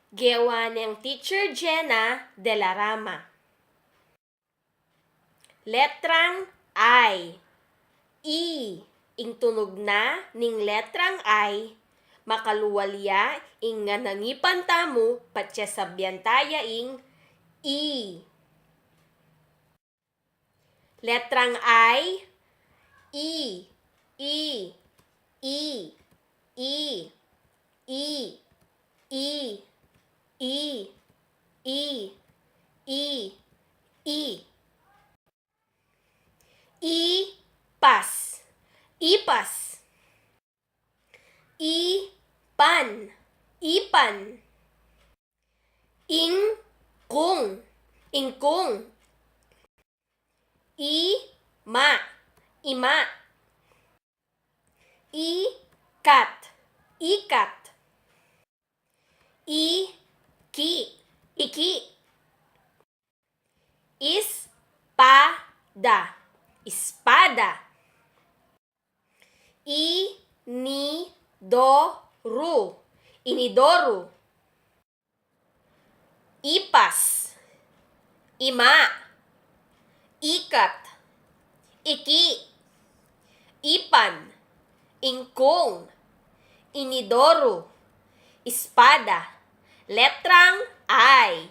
Gawa ng Teacher Jenna de la Rama. Letrang I. Ing tunog na ning letrang I, makaluwalya ing nga nangipan tamo patya sabyantaya ing I. Letrang I. I. I. I. I. I. I. I. I. I. Ipas. Ipas. Ipan. Ipan. Ingkung. Ingkung. Ima. Ima. Ikat. Ikat. Iki. Iki. Ispada. Espada. Inidoru. Inidoru. Ipas. Ima. Ikat. Iki. Ipan. Ingkung. Inidoru. Espada. Letrang I.